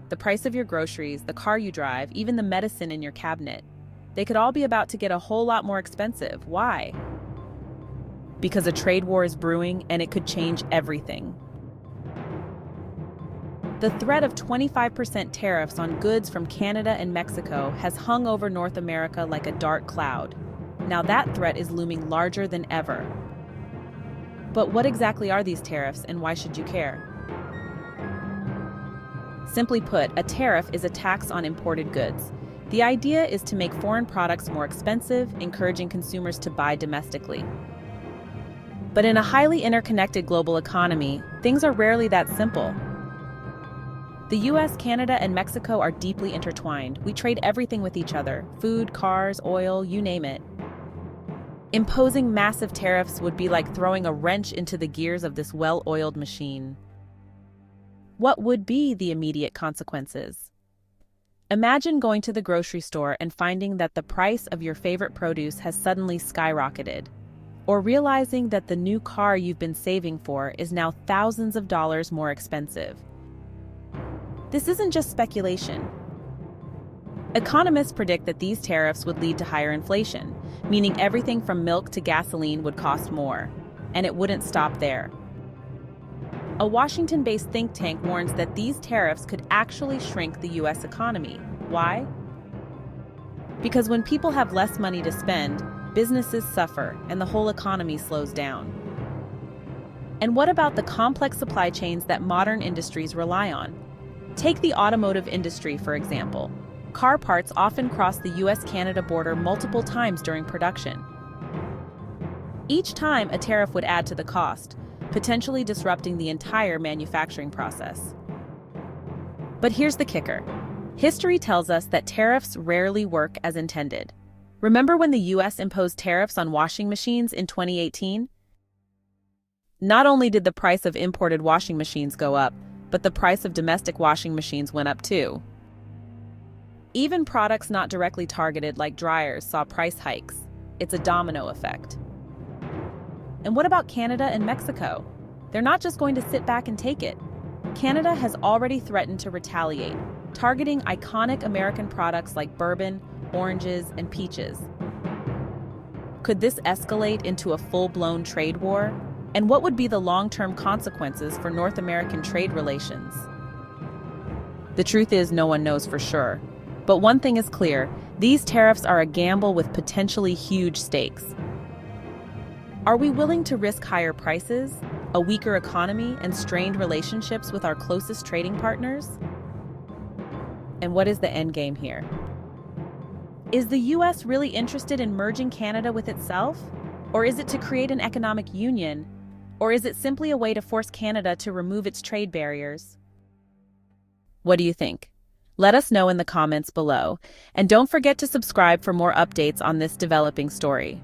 the price of your groceries, the car you drive, even the medicine in your cabinet. They could all be about to get a whole lot more expensive. Why? Because a trade war is brewing and it could change everything. The threat of 25% tariffs on goods from Canada and Mexico has hung over North America like a dark cloud. Now that threat is looming larger than ever. But what exactly are these tariffs and why should you care? Simply put, a tariff is a tax on imported goods. The idea is to make foreign products more expensive, encouraging consumers to buy domestically. But in a highly interconnected global economy, things are rarely that simple. The US, Canada, and Mexico are deeply intertwined. We trade everything with each other: food, cars, oil, you name it. Imposing massive tariffs would be like throwing a wrench into the gears of this well-oiled machine. What would be the immediate consequences? Imagine going to the grocery store and finding that the price of your favorite produce has suddenly skyrocketed, or realizing that the new car you've been saving for is now thousands of dollars more expensive. This isn't just speculation. Economists predict that these tariffs would lead to higher inflation, meaning everything from milk to gasoline would cost more, and it wouldn't stop there. A Washington-based think tank warns that these tariffs could actually shrink the US economy. Why? Because when people have less money to spend, businesses suffer and the whole economy slows down. And what about the complex supply chains that modern industries rely on? Take the automotive industry, for example. Car parts often cross the US-Canada border multiple times during production. Each time, a tariff would add to the cost, potentially disrupting the entire manufacturing process. But here's the kicker. History tells us that tariffs rarely work as intended. Remember when the US imposed tariffs on washing machines in 2018? Not only did the price of imported washing machines go up, but the price of domestic washing machines went up too. Even products not directly targeted, like dryers, saw price hikes. It's a domino effect. And what about Canada and Mexico? They're not just going to sit back and take it. Canada has already threatened to retaliate, targeting iconic American products like bourbon, oranges, and peaches. Could this escalate into a full-blown trade war? And what would be the long-term consequences for North American trade relations? The truth is, no one knows for sure. But one thing is clear: these tariffs are a gamble with potentially huge stakes. Are we willing to risk higher prices, a weaker economy, and strained relationships with our closest trading partners? And what is the end game here? Is the US really interested in merging Canada with itself? Or is it to create an economic union? Or is it simply a way to force Canada to remove its trade barriers? What do you think? Let us know in the comments below. And don't forget to subscribe for more updates on this developing story.